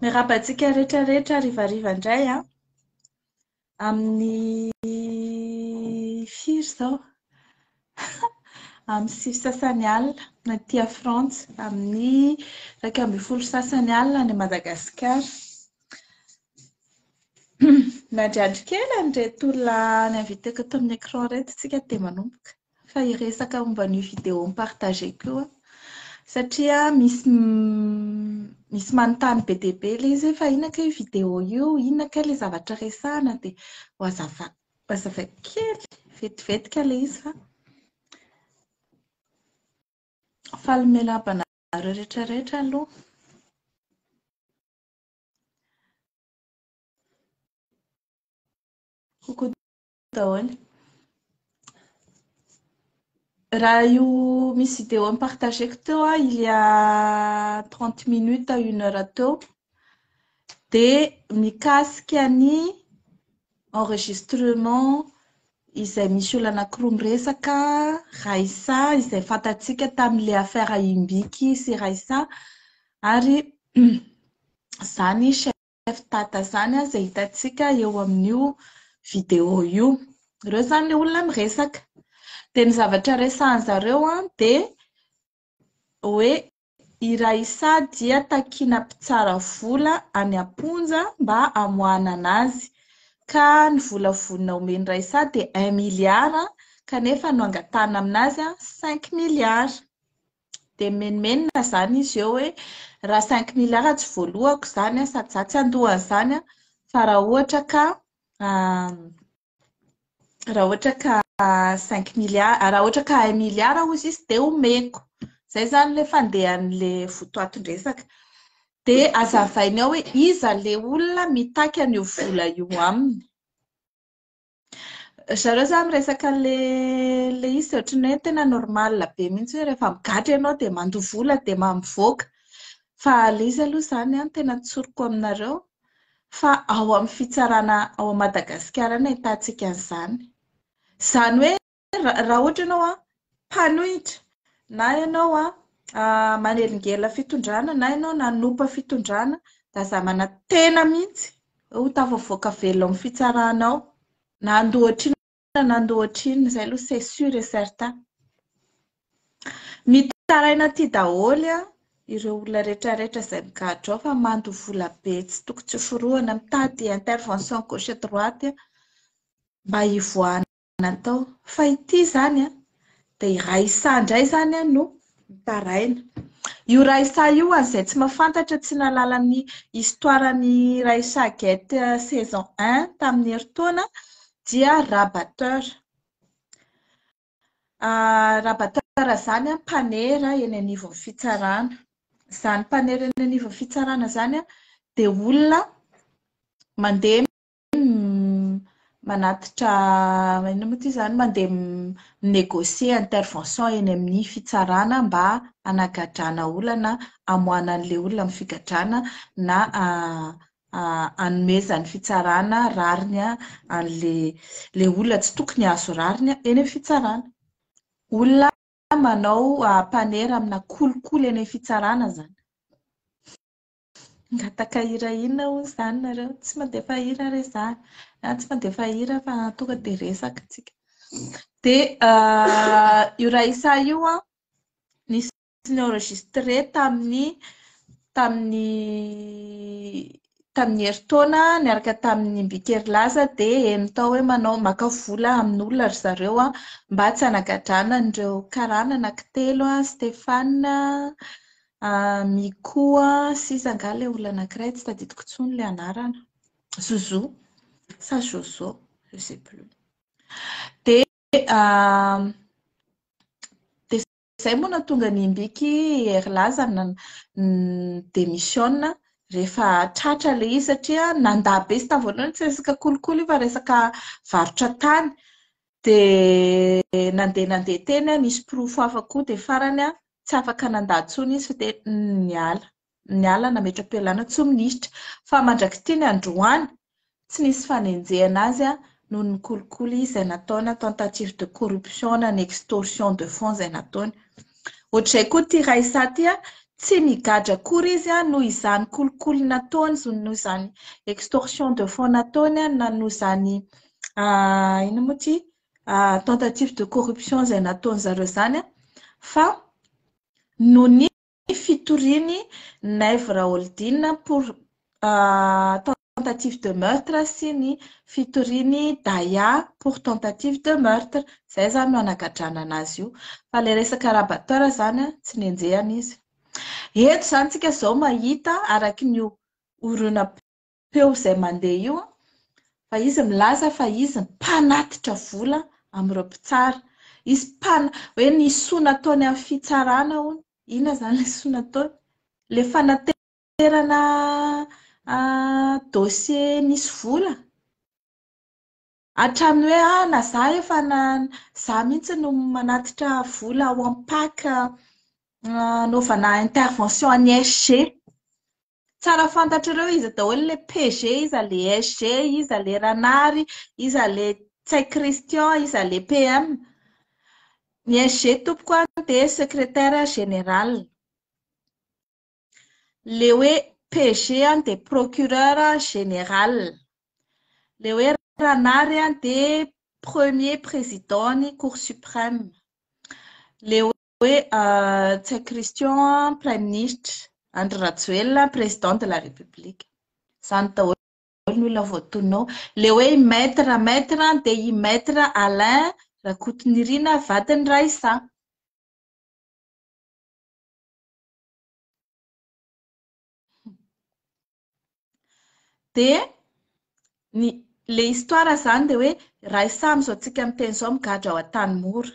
Miarabantsika rehetrarehetra rivariva indray a amin'ny firy zao amin'ny 6 sasany alina na tia Frantsa amin'ny 12 sasany alina ny Madagasikara. Nandriandry kely an'ireto olona niavitako eto amin'ny écran reto tsika dia manomboka fa hiresaka momba ny vidéo mipartageko io satria misy manontany be dia be ilay izy fa inona ka io vidéo io, inona ka ilay zavatra resahana dia mazava kely vetivetika ilay izy fa faly rehetrarehetra aloha. Coucou daholo. Raha io misy vidéo mipartageko teo il y a 30 minutes à 1 heure teo dia mikasika ny enregistrement izay misy olona anankiroa miresaka Raissa izay fantatsika tamin'ilay affaire Imbiky sy Raissa ary zany chef tata zany izay hitatsika eo amin'io vidéo io. Ireo zany ilay olona miresaka dia ny zavatra resahan'zareo dia hoe i Raissa dia takiana mpitsara vola any Amponja mba hamoahana azy ka ny vola vonona omeny Raissa dia 1 milliard kanefa no angatahana aminazy 5 milliards dia menomenona zany izy eo hoe raha 5 milliards tsy voalohako zany sady za tsy andohany zany fa raha ohatra ka 5 milliards raha ohatra ka 1 milliard hozy izy dia omeko. Zay zany ilay fandehan'ilay votoatin-dresaka dia azavaina ao hoe iza ilay olona mitaky an'io vola io aminy. Zareo zany miresaka ilay izy ohatrany hoe tena normal be mihitsy hoe rehefa migadra ianao dia mandoha vola dia mivoaka fa ilay izy aloha zany tena tsoriko aminareo fa ao amin'ny fitsarana ao Madagasikara no ahitantsika an'izany. Zany hoe raha ohatra ianao mpanohitra na ianao manelingela fitondrana na ianao nanompa fitondrana da za manantena mihitsy ho tafavoaka velona amin'ny fitsaranao na andohatr'inona izay aloha c'est sûr et certain. Mitaraina aty daholo ireo olona rehetrarehetra izay migadra ao fa mandoha vola be tsy tokony tsy forohana mitady intervention gauche droite mba hivoahana tao fa ity zany dia i Raissa indray zany no mitaraina. Io Raissa io izay tsy mahafantatra tsy nahalala ny histoiran'ny Raissa Gate saison 1 tamin'ny heritaona dia rabateur. Rabateur zany mpanera eny anivon'ny fitsarana. Zany mpanera eny anivon'ny fitsarana zany dia olona mandeha manatitra inona moa ity zany mandeha minégocier intervention eny amin'ny fitsarana mba hanagadrana olana hamoahana an'ilay olona amin'ny figadrana na hanomezany fitsarana rariny an'ilay olona tsy tokony azo rariny eny amin'ny fitsarana. Olona manao mpanera amina kolikoly eny amin'ny fitsarana zany. Ngataka hira inona hoy zany nareo tsy mandefa hira re zany tsy mandefa hira fa tonga dia resaka tsika. Dia io Raissa io nisy enregistré tamin'ny heritaona niaraka tamin'ny Imbiky Laza dia eny tao hoe maka vola amin'olona ry zareo mba tsy hanagadrana an'ireo karana anankitelo Stéphane Mikou sy izangaha ilay olona anankiray tsy tadidiko intsony ilay anarana Zouzou sa Jozo je sais plus. Dia izay moa nahatonga ny Imbiky Laza démissionna rehefa tratra le izy satria nandà be sy tavoalohany tsy resaka kolokolo io fa resaka varotra tany dia nandeha teny nisy pirofo hafa koa dia farany tsy afaka nandà tsony izy fa dia niala nametra-pialana tsy minisitra fa mandrakitiny androany tsy nisy fanenjehana azy noho ny kolokolo izay nataony tentative de corruption na ny extorsion de fonds izay nataony. Ohatr'izay koa ity Raissa ity tsy migadra akory izy noho izany kolokolo nataony noho izany extorsion de fonds nataony na noho izany ino moa ity tentative de corruption izay nataony zareo izany fa noho ny fitoriany Naivo Raholdina pour tentative de meurtre sy ny fitoriany Daya pour tentative de meurtre. Zay zany no anagadrana anazy io. Fa le resaka rabateur zany tsy nenjehana izy. Eto zany tsika zao mahita araky ny oronam-peo izay mandeha io fa izy milaza fa izy mpanatitra vola amin'ireo mpitsara. Izy hoe ny soa nataony amin'ny fitsarana hono. Inona zany le soa nataony? Le fanaterana dossier misy vola. Hatramin'ny hoe na za efa za mihitsy no manatitra vola ao am-PAC anaovana intervention any SG. Tsara fantatrareo izy daholo le PG, iza le SG, iza le Ranary, iza le Tsay Christian, iza le PM. Ny SG tompoko dia secrétaire général. Le hoe PG dia procureur général. Le hoe Ranary dia premier président ny Cour suprême. Le hoe Tsay Christian prime ministre. Andry Rajoelina président de la République. Zany daholo ny olona voatonao. Le hoe maître dia i maître Alain Rakotonirina vadiny Raissa. Dia le histoire zany dia hoe Raissa amin'izao tsika miteny izao migadra ao an-tanimora.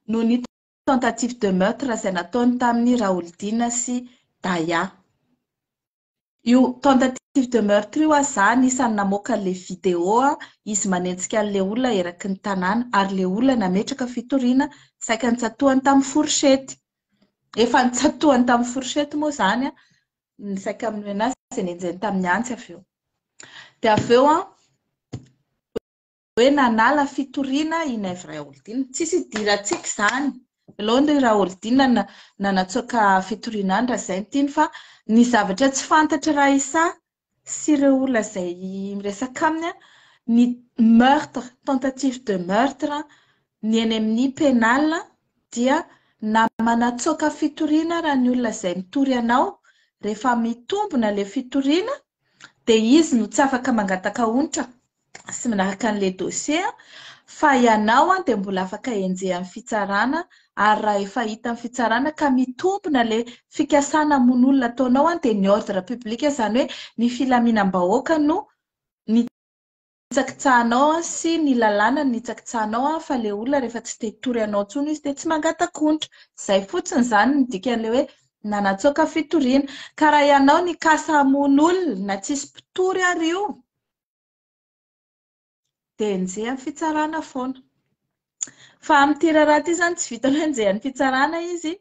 Noho ny tentative de meurtre izay nataony tamin'ny Raholdina sy Daya. Io tentative de meurtre io zany isany namoaka le vidéo izy manenjika le olona eraky ny tanàna ary le olona nametraka fitoriana saika nitsatoany tamin'ny fourchette. Efa nitsatoany tamin'ny fourchette moa zany ny saika amin'ny anazy izay nenjeny tamin'ny antsy avy eo. Dia avy eo hoe nanala fitoriana i Naivo Raholdina. Tsisy idirantsika zany. Alohan'ny Raholdina nanatsoaka fitoriana andra izay tiny fa ny zavatra tsy fantatra Raissa sy ireo olona izay miresaka aminy ny meurtre, tentative de meurtre ny eny amin'ny pénal dia na manatsoaka fitoriana raha ny olona izay mitory anao rehefa mitombona le fitoriana dia izy no tsy afaka mangataka ontra sy manaraka an'le dossier fa ianao dia mbola afaka enjehan'ny fitsarana ary raha efa hita amin'ny fitsarana ka mitombona le fikasana mon'olona ataonao dia ny ordre public izany hoe ny filaminam-bahoaka no nitsakitsahanao sy ny lalàna nitsakitsahanao fa le olona rehefa tsy te hitory anao intsony izy dia tsy mangataka ontra. Izay fotsiny zany ny dikan'le hoe nanatsoaka fitoriana. Ka raha ianao ny kasa mon'olona na tsisy mpitory ary io dia enjehan'ny fitsarana foana. Fa amin'ity raharaha ity zany tsy vitanao enjehan'ny fitsarana izy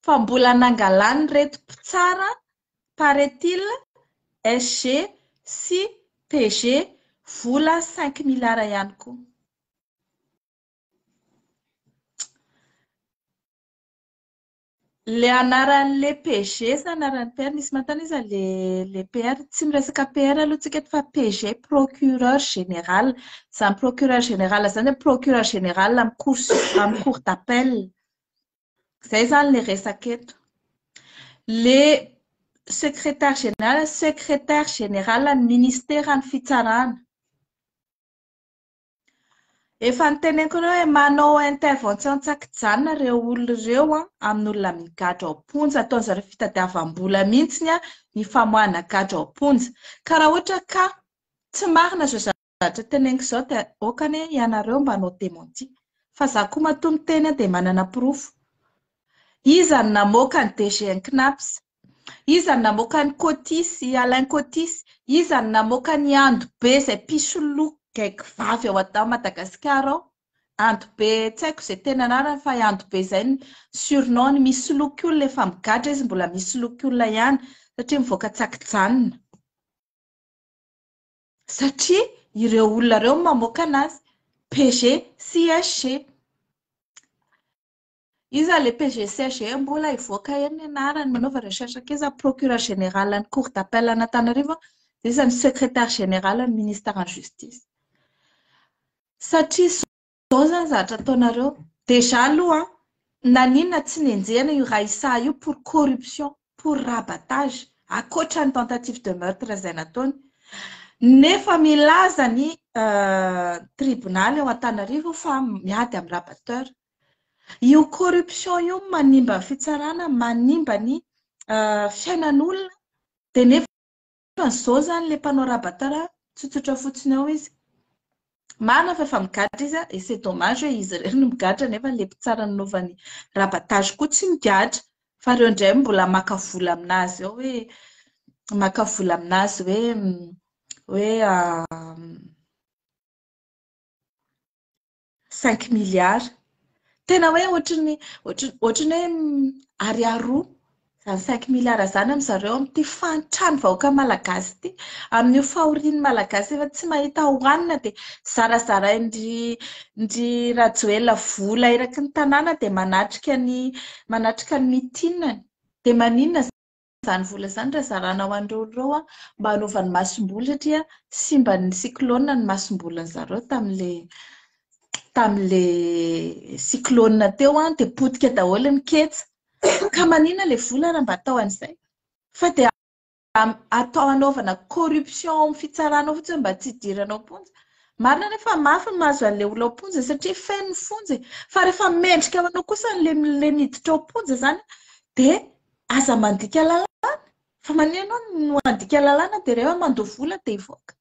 fa mbola nangalany reto mpitsara paraît-il SG sy PG vola 5 millara ihany koa. Le anaran'le PG sy anaran'ny PR nisy mantana izy le PR tsy miresaka PR aloha tsika eto fa PG procureur général. Zany procureur général zany procureur général amin'ny cour d'appel. Zay zany le resaka eto. Le secrétaire général ny ministère ny fitsarana. Efa niteneniko hoe manao intervention tsakitjanona ireo olona ireo amin'ny olona migadra ao am-ponja ataony zareo fitadiavam-bola mihitsy ny famoahana gadra ao am-ponja. Ka raha ohatra ka tsy marina izao zavatra teneniko izao dia aokany ianareo mba hanao démenti. Fa za koa matoa miteny dia manana pirofo. Iza no namoaka ny DG Knaps Iza namoaka ny Cotis, Alain Cotis, iza namoaka ny Andobe izay pisoloha gaiky vavy ao atao Madagasikara ao. Andobe, tsy haiko izay tena anarany fa Andobe izay ny surnom misy loky olona efa migadra izy mbola misy loky olona ihany satria mivoaka tsakijanona. Satria ireo olona ireo mamoaka anazy, PG sy SG. Iza le PG CSG mbola ivoaka eny ny anarany manaova recherche keza procureur général ny cour d'appel Antananarivo, iza ny secrétaire général ny ministère en justice. Satria zao zany zavatra ataonareo, déjà aloha naninona tsy nenjehana io Raissa io pour corruption, pour rabatage, akoatra ny tentative de meurtre izay nataony. Nefa milaza ny tribunal ao Antananarivo fa miady amin'ny rabateur. Io corruption io manimba fitsarana, manimba ny fiainan'olona, dia nefa izao zany le mpanao rabateur tsotsotra fotsiny ao izy. Marina fa efa migadra izy et c'est dommage hoe izy ireny no migadra nefa le mpitsara nanaovany rabatage koa tsy migadra fa ireo indray mbola maka vola aminazy ao hoe maka vola aminazy hoe 5 milliards. Tena hoe ohatrany hoe ariaroa zany 5 milliards zany amin'izareo amin'ity fantrano vahoaka malagasy ity, amin'io fahorian'ny malagasy efa tsy mahita hohanina dia zarazaraindry Rajoelina vola eraky ny tanàna dia manatrika ny mitinany. Dia maninona izany vola izany raha zarana ho an'ireo ireo mba hanaovany masom-boly satria simba ny cyclone ny masom-boliny zareo tamin'le cyclone teo dia potika daholo ny ketsa. Ka maninona le vola raha mba atao an'izay? Fa dia atao anaovana corruption amin'ny fitsarana fotsiny mba tsy hidiranao ponja. Marina nefa mafy ny mahazo an'ilay olona ao ponja satria feno fonja. Fa rehefa mendrika anao kosa le miditra ao ponja zany dia aza mandika lalàna. Fa maninona no mandika lalàna dia rehefa mandoa vola dia hivoaka.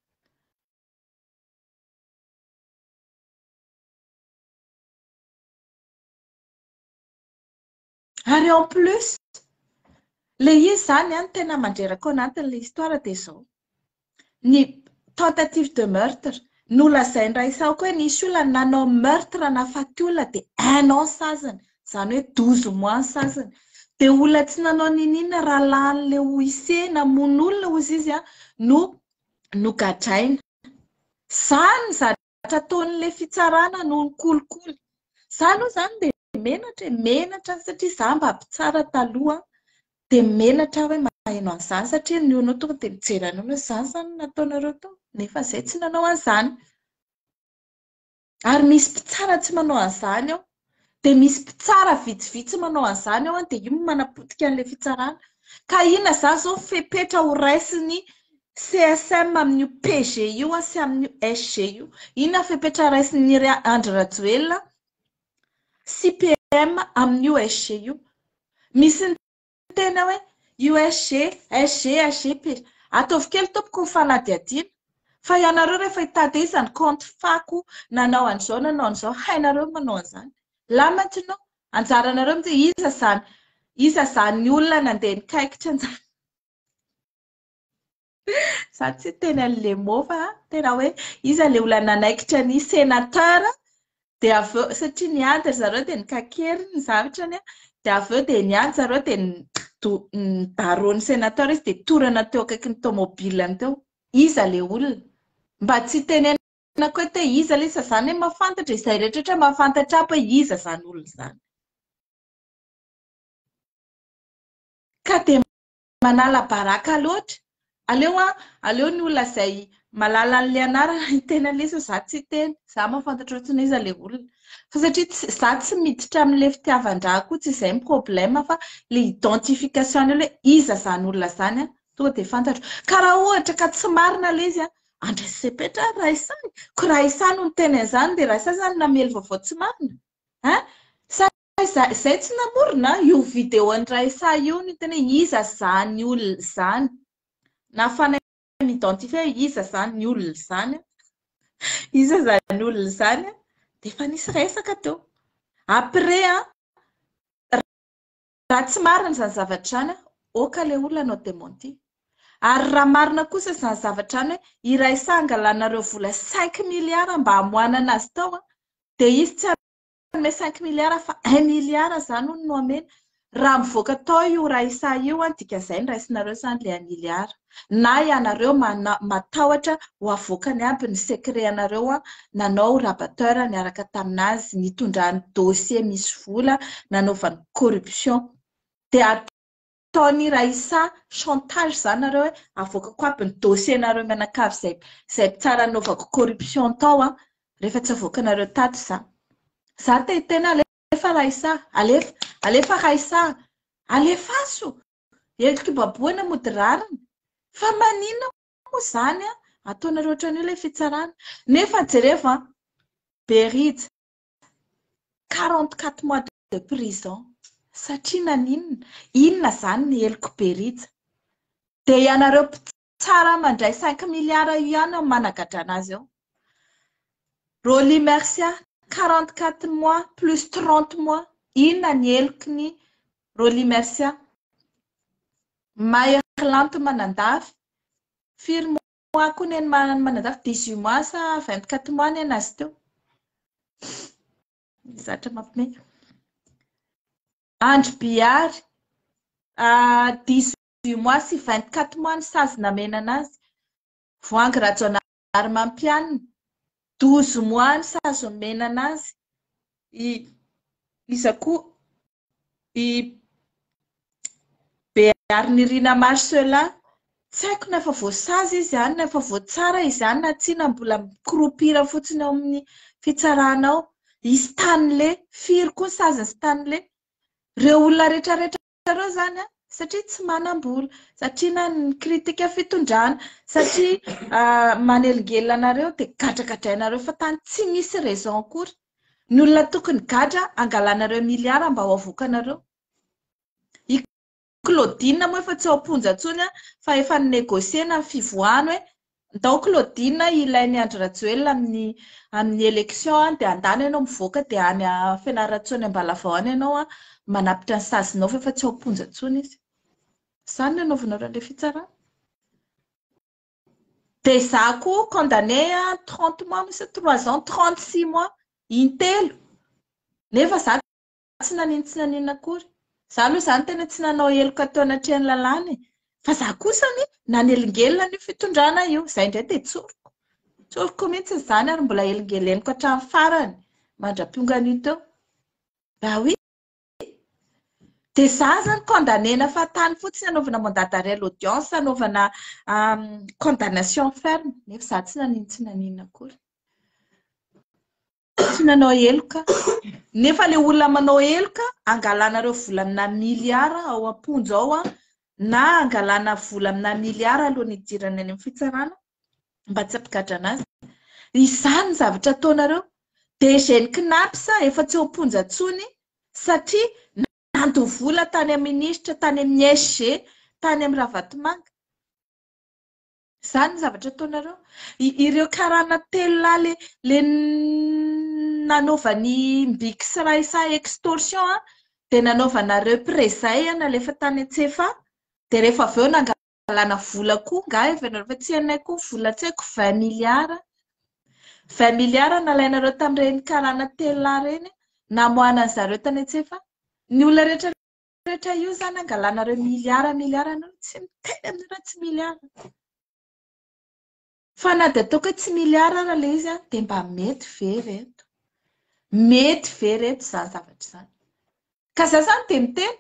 Ary en plus, le izy zany tena mandreraka ao anatin'ilay histoire dia izao. Ny tentative de meurtre, nolazainy Raissa koa hoe nisy olona nanao meurtre nahafaty olona dia 1 an sazany, izany hoe 12 mois sazany. Dia olona tsy nanao ninina raha lanin'ilay OIC namono olona hozy izy no gadraina. Izany zavatra ataon'ilay fitsarana no kolikoly. Izany aloha zany dia menatra satria izaho mba mpitsara taloha dia menatra hoe maheno an'izany satria ny onao tonga dia mijery anao izany zany nataonareo tao nefa izay tsy nanao an'izany. Ary misy mpitsara tsy manao an'izany ao dia misy mpitsara vitsivitsy manao an'izany ao dia io manapotika an'ilay fitsarana. Ka inona izany izao fepetra ho raisin'ny CSM amin'io PG io sy amin'io SG io. Inona fepetra raisin'ny Andry Rajoelina sy PM amin'io SG io. Misy ny tena hoe USG, SG, PG. Ataovy kely tompoko ny fanadihadiana. Fa ianareo rehefa hitady iza ny compte fako nanao an'izao, hainareo manao an'izany. Lamatsinao, anjaranareo mitsy iza izany olona nandeha nikaikitra an'izany. Za tsy teny an'ilay mot fa tena hoe iza ilay olona nanaikitra ny sénateur dia avy eo satria niady zareo dia nikakery ny zavitrany dia avy eo dia niady zareo dia nidaroa ny sénateur izy dia torana teo akaiky ny tomobilany teo. Iza ilay olona? Mba tsy tenenina koa hoe iza ilay izy zany hoe mahafantatra izay rehetra mahafantatra aby hoe iza izany olona izany. Ka dia manala baraka loatra. Aleo ny olona izay malala an'ilay anarana itenan'ilay izy za tsy teny. Za mahafantatra ohatrany iza ilay olona. Fa satria za tsy miditra amin'ilay fitiavan-draha koa tsy izay ny problème fa ilay identification hoe iza izany olona izany tonga dia fantatro. Ka raha ohatra ka tsy marina ilay izy andraisy sepetra Raissa. Ko Raissa no niteny an'izany dia Raissa zany namely vaovao tsy marina. Izay tsy namorona io videon'ny Raissa io ny tena iza izany olona izany. Nahafana mi-identifier iza izany olona izany. Iza izany olona izany dia efa nisy resaka teo. Après raha tsy marina izany zavatra izany oka le olona anao démenti. Ary raha marina kosa izany zavatra any hoe iraisa angalanareo vola 5 milliards mba hamoanana azy tao, dia izy tsy hanome 5 milliards fa 1 milliard izany hono no amena. Raha mivoaka tao io raisa io dika izay ny raisinareo izany le 1 milliard. Na ianareo matahotra ho avoakany aby ny secret anareo nanao rabateur niaraka taminazy nitondra ny dossier misy vola nanaovany corruption. Dia ataony raisa chantage izany nareo hoe avoakako aby ny dossier nareo mianakavy izay tsara nanaovako corruption tao rehefa tsy avoakanareo tato izany. Za tena alefa raisa, alefa raisa, alefa aso. Eloko baboana mody rariny. Fa maninona moa izany ataonareo ohatran'io ilay fitsarana. Nefa jereva Beritsy 44 mois de prison. Satria naninona? Inona izany ny eloko Beritsy? Dia ianareo tsara mandray 5 milliards io ihany managadra anazy eo. Roly Mercia 44 mois plus 30 mois. Inona ny eloko ny Roly Mercia? Maherlanto manandafy. Firy mois koa ny manandafy 18 mois sa 24 mois ny anazy teo. Zatra mampime. Andro Biary 18 mois sy 24 mois ny sazy namena anazy. Voangy Rajaonary Mampianina 12 mois ny sazy omena anazy. Iza koa Beary Nirina Marcelin tsy haiko nefa voasazy izy ihany nefa voatsara izy ihany na tsia na mbola mikropira fotsiny ao amin'ny fitsarana ao. I Stanley firy koa ny saziny Stanley. Reo olona rehetrarehetra reo izany satria tsy manam-bola, satria na ny kritika fitondrana, satria manelingelina anareo dia gadragadrainareo fa tany tsy misy raison akory. Ny olona tokony gadra angalanareo miliara mba ho avoakanareo. I Claudine moa efa tsy ao am-ponja intsony fa efa ninegosiena ny fivoahany hoe ndao Claudine ilainy Andry Rajoelina amin'ny élection dia andany ianao mivoaka dia any Fianarantsoa Ambalavao ianao manapitra ny sazinao fa efa tsy ao am-ponja intsony izy. Izany no anaovanareo an'ilay fitsarana. Dia izaho koa condamné 30 mois misy 3 ans 36 mois intelo. Nefa izaho tsy naninona akory. Izaho aloha izany tena tsy nanao heloka teo anatrehany lalàna. Fa izaho kosany nanelingelina ny fitondrana io. Izay indray dia tsoriko. Tsoriko mihitsy izany ary mbola elingeleniko hatramin'ny farany mandram-piongana io teo. Oui. Dia izaho izany condamnéna fahatany fotsiny anaovana mandat d'arrêt l'audience, anaovana condamnation ferme. Nefa izaho tsy naninona akory. Tsy nanao heloka. Nefa ilay olona manao heloka, angalanareo vola amina miliara ao am-ponja ao na angalana vola amina miliara alohan'ny hidirana any amin'ny fitsarana mba tsy hampigadra anazy. Izany ny zavatra ataonareo. Dia Eugène Knapsa efa tsy ao am-ponja intsony satria nandoha vola tany amin'ny minisitra, tany amin'ny SG, tany amin'ny Ravatomanga. Izany ny zavatra ataonareo. Ireo karana telo le nanaovany Mbiky sy Raisa extorsion dia nanaovanareo prezay nalefa tany Antsefa dia rehefa avy eo nangalana vola koa nga efa tsy anay koa vola tsy haiko 20 milliards. 20 milliards nalainareo tamin'ireny karana telo ireny namoana an'izareo tany Antsefa. Ny olona rehetra io izany angalanareo miliara tsy miteny amin'ireo tsy miliara. Fa na dia ataoko hoe tsy miliara raha ilay izy dia mba mety ve reto. Mety ve reto izany zavatra izany. Ka izaho izany dia miteny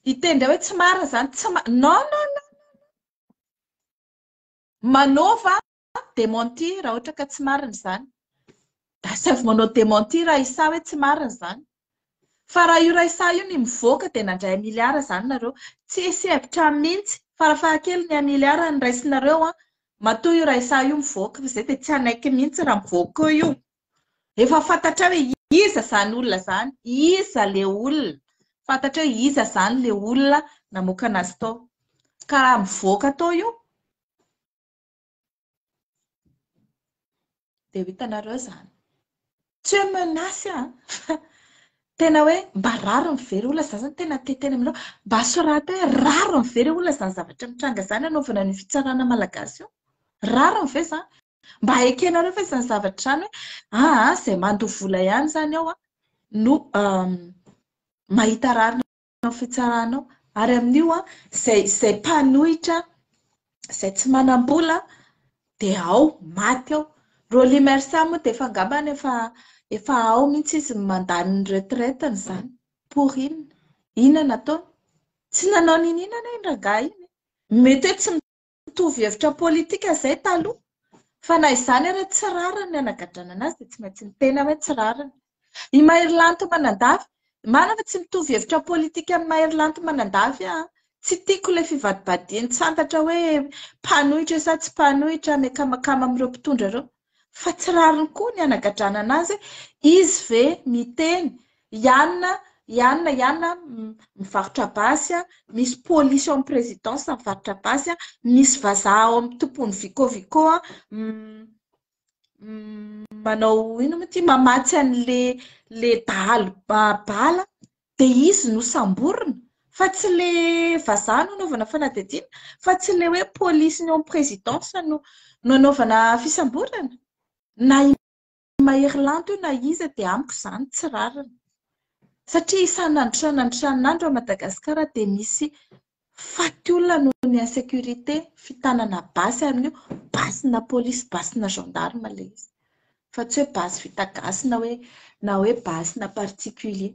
hitendry hoe tsy marina izany, non. Manaova démenti raha ohatra ka tsy marina izany. Da tsy avy manao démenti raha isa hoe tsy marina izany. Fa raha io raisa io ny mivoaka dia nandray miliara izany nareo. Tsy hisy hevitra mihitsy farafahakeliny 1 miliara ny raisinareo matoa io raisa io mivoaka fa izay dia tsy hanaiky mihitsy raha mivoaka io. Efa fantatra hoe iza izany olona izany, iza le olona. Fantatra hoe iza izany le olona namoaka anazy tao. Ka raha mivoaka tao io dia ho hitanareo izany. Tsy hoe menasy tena hoe mba raro mivery olona za zany tena tetena aminao mba sorata hoe raro mivery olona zany zavatra mitranga zany anaovana ny fitsarana malagasy io raro mive zany mba ekenareo fa izany zavatra zany hoe zay mandovola ihany zany ao no mahita rarina fitsaranao ary amin'io zay mpanohitra zay tsy manam-bola dia ao maty ao Roly Mersa moa dia efa angambany efa ao mihitsy izy mandany ny retraiteny zany pour inona nataony tsy nanao ninona iny rangahy iny mety hoe tsy mitovy hevitra politika zay taloha fa na izany ary tsy rariny ny anagadrana anazy dia tsy maintsy ny tena hoe tsy rariny i Mairilanto manandafy manana tsy mitovy hevitra politika amin'ny Mairilanto manandafy tsy tiako ilay fivadibadiany tsantatra hoe mpanohitra sa tsy mpanohitra mekamakama amin'ireo mpitondra ireo fa tsy rariny koa ny anagadrana anazy izy ve miteny ianona mivarotra basy misy polisy ao amin'ny présidence mivarotra basy misy vazaha ao amin'ny tompony vicovicô manao ino moa ty mamatsy an'le dahalo bala dia izy no samborina fa tsy le vazaha no anaovana fanadihadiana fa tsy le hoe polisy ny ao amin'ny présidence no anaovana fisamborana na Mairilanto io na iza dia amiko izany tsy rariny satria isan'andro a Madagasikara dia misy faty olona noho ny insécurité fitanana basy amin'io basina polisy basina gendarme ilay izy fa tsy hoe basy vita gasy na hoe basina particulier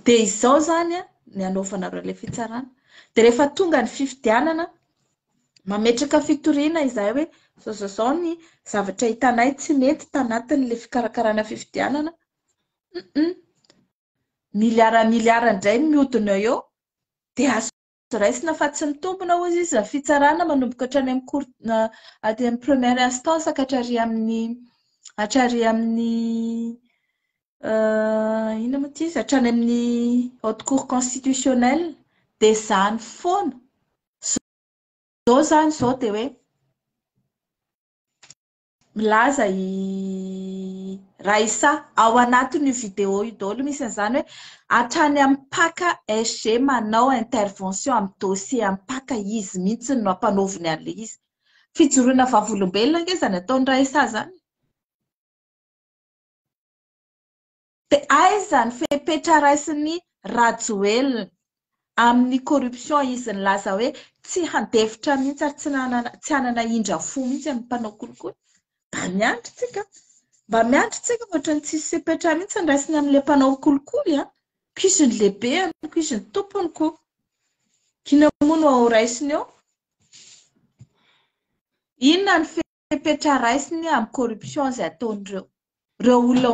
dia izao zany ny anaovanareo ilay fitsarana dia rehefa tonga ny fifidianana mametraka fitoriana izahay hoe zao ny zavatra hitanay tsy mety tanatin'ilay fikarakarana fifidianana miliara indray mihodina eo dia azo raisina fa tsy mitombona hozy izy na fitsarana manomboka hatrany amin'ny première instance hatrary amin'ny ina moa ty izy hatrany amin'ny haute cour constitutionnelle dia izany foana zao zany zao dia hoe milaza i Raissa ao anatin'io vidéo io daholo misy an'izany hoe hatrany amin'ny paka SG manao intervention amin'ny dossier amin'ny paka izy mihitsy no ampanaoviny an'ilay izy fijoroana vavolombelona ange izany ataony Raissa zany dia aizany fepetra raisiny Rajoelina amin'ny corruption izy nilaza hoe tsy handefitra mihitsy ary tsy hanana indra fo mihitsy amin'ny mpanao kolikoly mba miandry tsika ohatrany tsisy sepetra mihitsy ny raisiny amin'ilay mpanao kolikoly kuiziny lehibe kuiziny tompony ko kina moa no ao raisiny eo inona ny fepetra raisiny amin'ny corruption izay ataon'ireo olona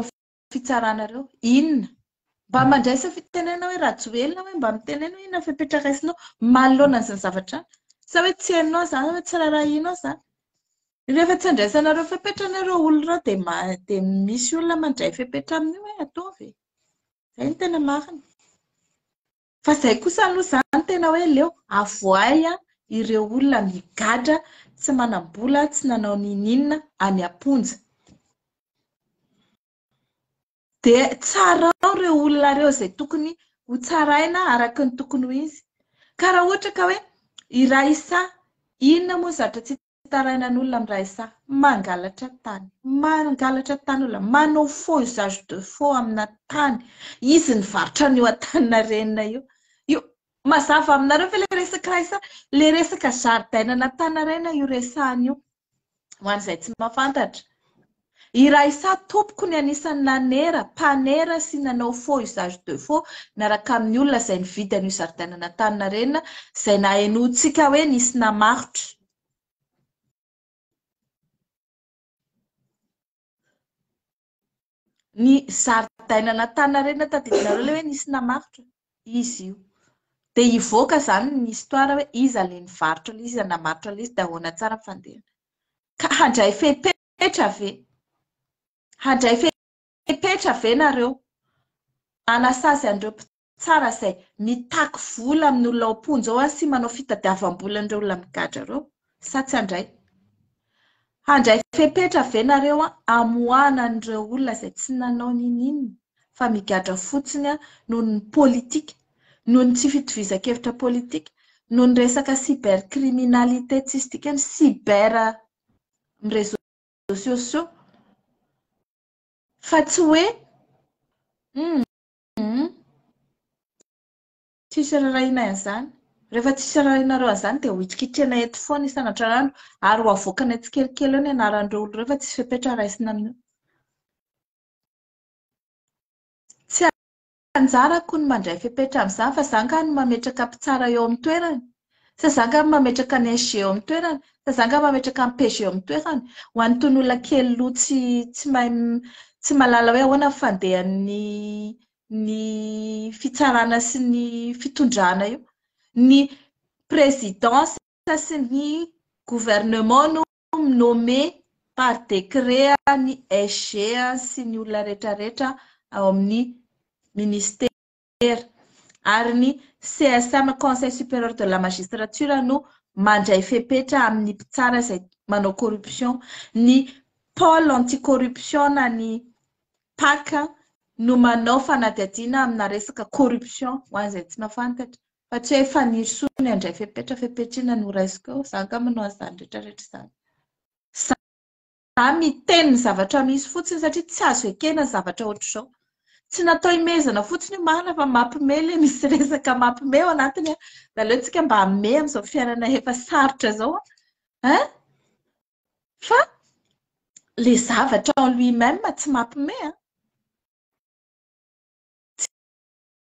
fitsarana ireo inona mba mandraisa fitenena hoe Rajoelina hoe mba mitenena hoe inona fepetra raisinao manoloana an'izany zavatra sa hoe tsy hainao zany hoe tsy rarahinao zany rehefa tsy andraisanareo fepetranareo olona dia misy olona mandray fepetra amin'io hoe ataovy izay ny tena marina fa izay kosa aloha zany tena hoe leo avoay ireo olona migadra tsy manam-bola tsy nanao ninina any am-ponja dia tsara ao ireo olona ireo izay tokony ho tsaraina araka ny tokony ho izy ka raha ohatra ka hoe i Raissa inona moa zavatra tsy taraina ny olona amin'ny Raissa mangalatra tany olona manao faux usage de faux amina tany izy ny varotra an'io Antaninarenina io mazava aminareo fa ilay resaka Raissa ilay resaka zaridaina Antaninarenina io resahana io ho an'izay tsy mahafantatra i Raissa tompoko ny anisan'ny nanera mpanera sy nanao faux usage de faux miaraka amin'ny olona izay nividy an'io zaridaina Antaninarenina izay nahenoantsika hoe nisy namarotra ny zaridaina Antaninarenina tadidinareo ilay hoe nisy namarotra izy io dia hivoaka izany ny histoire hoe iza ilay nivarotra ilay izy namarotra ilay izy dia ahoana tsara ny fandehana ka handray fepetra ve ve nareo anasazy an'ireo mpitsara izay mitaky vola amin'ny olona ao am-ponja ao sy manao fitadiavam-bola an'ireo olona migadra ireo sa tsy handray fepetra ve nareo amoahana an'ireo olona izay tsy nanao ninina fa migadra fotsiny noho ny politika, noho ny tsy fitovizan-kevitra politika, noho ny resaka cybercriminalité tsisy dikany cyber amin'ny réseaux sociaux fa tsy hoe tsisy rarahina an'izany. Rehefa tsisy rahahinareo an'izany dia ho hitrikitrana eto foana isan'andro ary ho avoakana tsikelikely eo ny anaran'ireo olo rehefa tsisy fepetra raisina amin'io. Tsy anjarako ny mandray fepetra amin'izany fa izany ka no mametraka mpitsara eo amin'ny toerany. Sa izany ka mametraka ny SG eo amin'ny toerany. Sa izany ka mametraka ny PG eo amin'ny toerany. Ho an'itony olona kely loha tsy mahalala hoe ahoana fandehan'ny fitsarana sy ny fitondrana io. Ny présidence sy ny gouvernement no nommé par décret ny SG sy ny olona rehetrarehetra ao amin'ny ministère ary ny CSM Conseil supérieur de la magistrature no mandray fepetra amin'ny mpitsara izay manao corruption. Ny pôle anticorruption na ny PAC no manao fanadihadiana amina resaka corruption ho an'izay tsy mahafantatra. Fa tsy hoe fanirisoa ny handray fepetrina no raisiko eo, izany ka manao an'izany rehetrarehetra izany. Za miteny ny zavatra misy fotsiny satria tsy azo ekena ny zavatra ohatr'izao. Tsy natao himezana fotsiny io marina fa mampime ilay misy resaka mampime ao anatiny. Da aleontsika mba hamme amin'izao fiainana efa sarotra izao. Fa le zavatra en lui-même tsy mampime.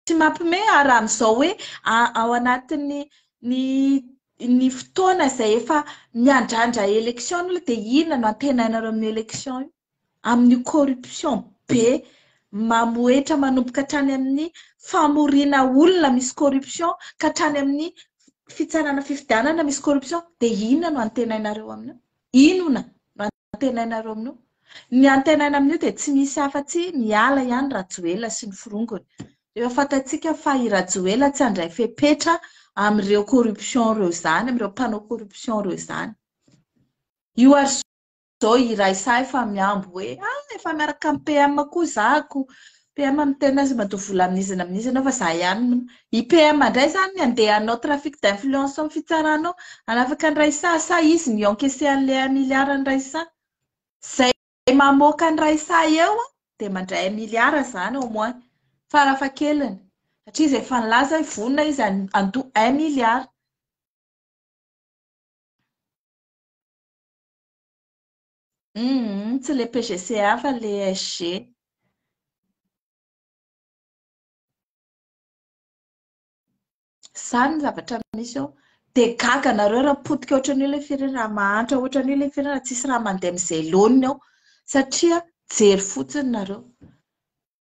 Tsy mampime ary amin'izao hoe ao anatin'ny ny fotoana izay efa miandrandra élection dia inona no antenainareo amin'ny élection io? Amin'ny corruption be mamoetra manomboka hatrany amin'ny famoriana olona misy corruption ka hatrany amin'ny fitsarana fifidianana misy corruption dia inona no antenainareo amin'io? Inona no antenainareo amin'io? Ny antenaina amin'io dia tsy misy afa-tsy miala ihany Rajoelina sy ny firongony. Rehefa fantatsika fa i Rajoelina tsy handray fepetra amin'ireo corruption ireo izany, amin'ireo mpanao corruption ireo izany. Io ary izao i Raisa efa miambo hoe efa miaraka amin'ny PM koa zako. PM miteny azy mandoa vola amin'izana fa za ihany. I PM indray izany andeha hanao trafic d'influence amin'ny fitsaranao. Hanafaka ny Raisa sa izy ny encaissé an'ilay miliara ny Raisa. Zay mamoaka ny Raisa eo dia mandray miliara izany au moins. Farafahakeliny. Satria izy efa nilaza vonona izy andoa 1 milliard. Tsy le PGCA fa le SG. Izany ny zavatra misy eo. Dia gaga nareo raha potika ohatran'io ilay firenena mahantra ohatran'io ilay firenena tsisy raha mandeha amin'izay laoniny ao satria jery fotsiny nareo.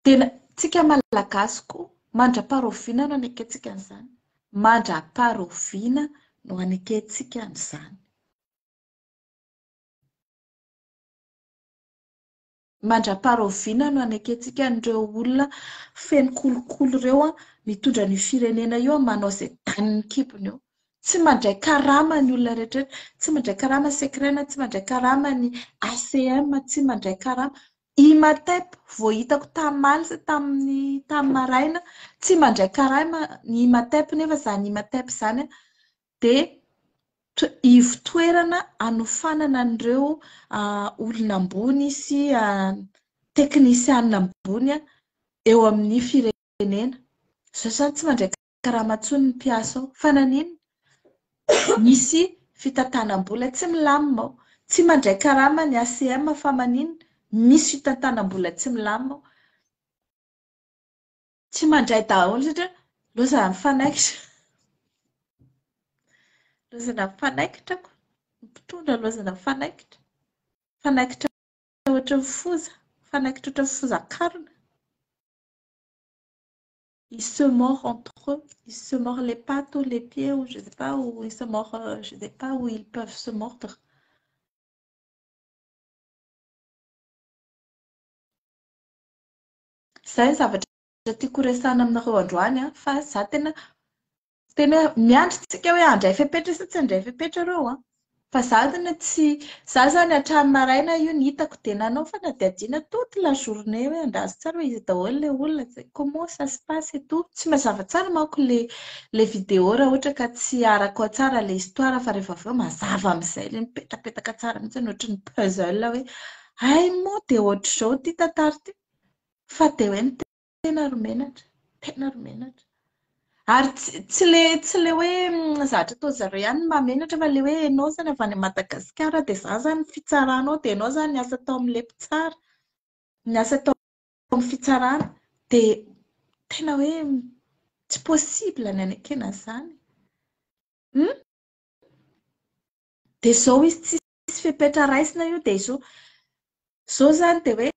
Tena tsika malagasy koa mandra-paroviana no anekentsika an'izany. Mandra-paroviana no anekentsika an'izany. Mandra-paroviana no anekentsika an'ireo olona feno kolokolo ireo mitondra ny firenena io manao izay tanin'ny kibony io. Tsy mandray karama ny olona rehetrarehetra, tsy mandray karama sekrena, tsy mandray karama ny ACM, tsy mandray karama. Imatep vao hitako tamin'ny maraina tsy mandray karama ny Imatep nefa izany Imatep izany dia ivotoerana anofanana an'ireo olona ambony sy teknisianina ambony eo amin'ny firenena. Izao izany tsy mandray karama intsony ny mpiasa ao. Fa nanino? Misy fitantanam-bola tsy milamina ao. Tsy mandray karama ny ACM fa manino? Misy fitantanam-bola tsy milamina ao. Tsy mandray daholo satria lozana mifanaikitra. Lozana mifanaikitra. Mpitondra lozana mifanaikitra. Fanaikitra ohatran'ny foza. Fanaikitra ohatran'ny foza-karona. Ils se mordent entre eux. Ils se mordent les pattes ou les pieds ou je ne sais pas où ils se mordent. Je ne sais pas où ils peuvent se mordre. Izay zavatra tiako resahana aminareo androany fa za tena miandry tsika hoe handray fepetra sa tsy handray fepetra ireo Fa za zany hatramin'ny maraina io ny hitako dia nanao fa na dia adina toute la journée hoe andraso tsara hoe izy daholo ilay olona comment ça se passe et tout tsy mazava tsara manko le vidéo raha ohatra ka tsy arako tsara le histoire fa rehefa avy eo mazava amin'izay ilay mipetapetaka tsara mihitsy ohatry ny puzzle hoe ay moa dia ohatr'izao ity tantara ity fa dia hoe ny tena romenatra tena romenatra. Ary tsy le hoe zavatra atao zareo ihany mamenatra fa le hoe ianao zany avy any Madagasikara dia za zany fitsaranao dia ianao zany niasa tao amin'ilay mpitsara, niasa tao amin'ny fitsarana dia tena hoe tsy possible ny anekena izany. Dia izao izy tsisy fepetra raisina io dia izao zany dia hoe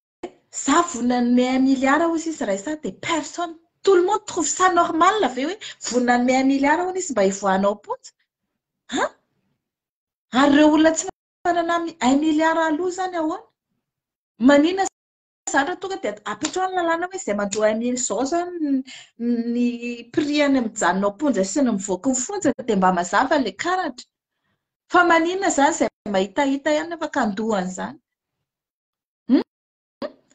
za vonan'ny 1 milliard hozy izy raisa dia personne. Tout le monde trouve ça normal la ve hoe vonan'ny 1 milliard hono izy mba hivoahanao pontsy. Ary ireo olona tsy manana 1 milliard aloha zany ahoana? Manina zany tonga dia apetrahany lalàna hoe izay mandro 1 000 izao zany ny prix-any mijanonao ponja sy ny mivoaka ny fonja dia mba mazava ilay karatra. Fa manina zany izay mahitahita ihany afaka andohany izany.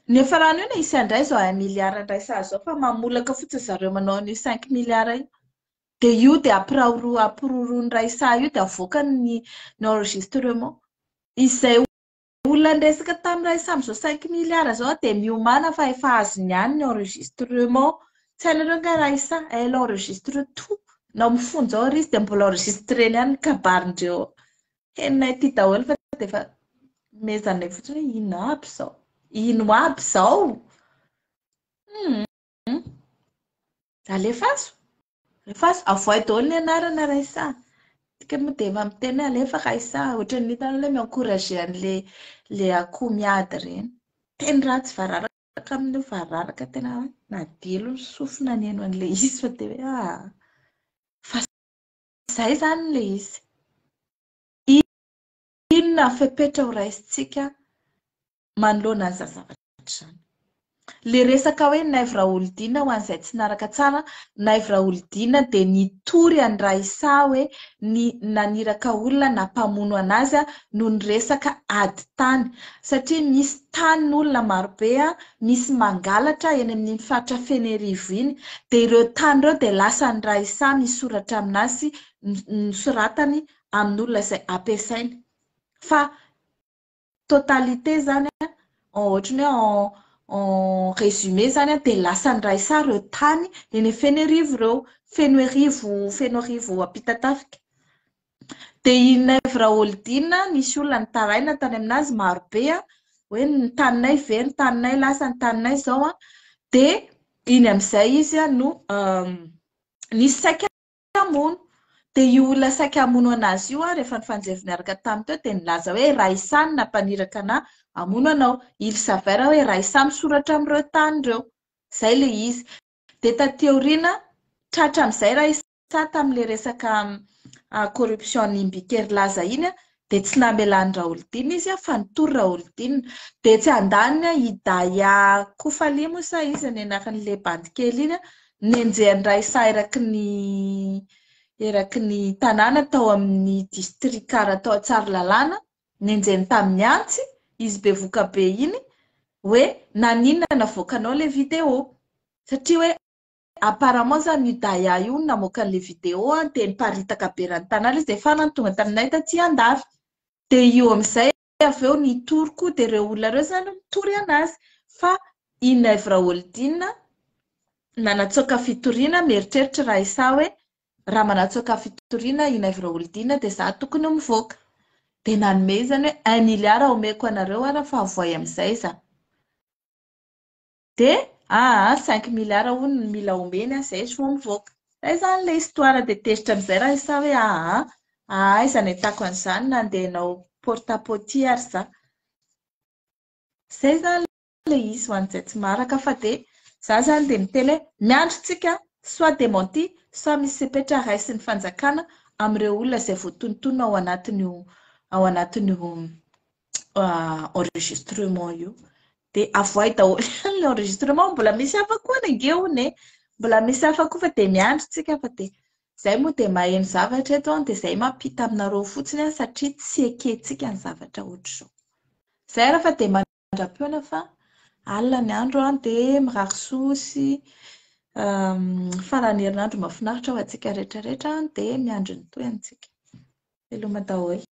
Nefa rano io na isy andray izao 1 milliard indray zao fa mamolaka fotsiny zareo manao ny 5 milliards io. Dia io dia ampiroroany raisa io dia avoaka ny enregistrement. Izay olona ndresaka tamin'ny raisa amin'izao 5 milliards zao dia miomana fa efa azony ihany ny enregistrement. Tsy hainareo nga raisa elle enregistre tout. Na mifonja ao izy dia mbola enregistreny ihany ny kabarindreo. Henonay ity daholo fa dia efa mezanay fotsiny hoe ino aby izao. Ino aby izao? Alefaso. Avoay daholo ny anarana raisa. Tika moa dia efa miteny alefa raisa. Ohatran'ny hitanao mi-encourager an'ilay akoho miady ireny. Teny ratsy vararaka amin'io vararaka tena nadilo ny sofina ny eno an'ilay izy fa dia hoe fa izay zany ilay izy. Inona fepetra ho raisintsika manoloana an'izany zavatra izany. Le resaka hoe naivra olodiana ho an'izay tsy naraka tsara, naivra olodiana dia nitory any raisa hoe naniraka olona nampamono anazy noho ny resaka ady tany. Satria misy tanin'olona marobe, misy mangalatra eny amin'ny faritra Fenerivo iny, dia ireo tany ireo dia lasa ny raisa misoratra aminazy nosoratany amin'olona izay ampiasainy. Fa totalité zany ohatrany hoe en résumé zany dia lasa ny raisa ireo tany eny Fenerivo ireo, Fenorivo ampita-tafika. Dia i naivra olodiana misy olona nitaraina tany aminazy marobe hoe ny taninay ve, ny taninay lasa ny taninay izao dia iny amin'izay izy no nisy saika hamono. Dia io olona saika hamono anazy io rehefa nifanjevy niaraka tamin'ny teo dia nilaza hoe raisa ny nampaniraka anahy hamono anao. Il s'avère hoe raisa misoratra amin'ireo tany ireo. Izay ilay izy. Dia taty aoriana tratra amin'izay raisa tamin'ilay resaka corruption nimbiquery laza iny dia tsy namelany Raolodina izy fa nitory Raolodina. Dia tsy andaniny Hidaya Kofaly moa izy ny anaran'ilay bandy kely iny nenjehany raisa eraky ny tanàna tao amin'ny distrikara tao Tsaralalàna, nenjehany tamin'ny antsy izy bevoka be iny hoe naninona navoakanao le vidéo. Satria hoe apparemment zany Hidaya io namoaka an'ilay vidéo dia niparitaka be rany tanàna izy dia efa nantonga taminay taty andafy. Dia io amin'izay avy eo nitory koa dia ireo olona ireo zany nitory anazy. Fa i naivra olodiana nanatsoaka fitoriana mieritreritra raisa hoe raha manatsoaka fitoriana i naivra olodiana dia za tokony mivoaka. Dia nanome zany hoe 1 milliard omeko anareo ara fa avoay amin'izay za. Dia 5 milliards hono mila omeny izay izy vao mivoaka. Izay zany ilay histoire dia tezitra amin'izay raisa hoe iza no ahitako an'izany nandeha hanao porte-à-potty ary za. Izay zany ilay izy ho an'izay tsy maraka fa dia za zany dia miteny hoe miandrintsika soit démenti soit misy sepetra raisin'ny fanjakana amin'ireo olona izay voatontonona ao anatin'io enregistrement io. Dia avoay daholo ilay enregistrement mbola misy hafa koa ny angehony. Mbola misy hafa koa fa dia miandrintsika fa dia Zay moa dia maheno zavatra eto dia izay mampita aminareo fotsiny satria tsy ekentsika ny zavatra ohatr'izao. Izay raha fa dia mandra-piona fa alina ny andro dia mirary sosy farany herinandro mahafinaritra ho antsika rehetrarehetra dia miandry ny toeantsika. Veloma daholo.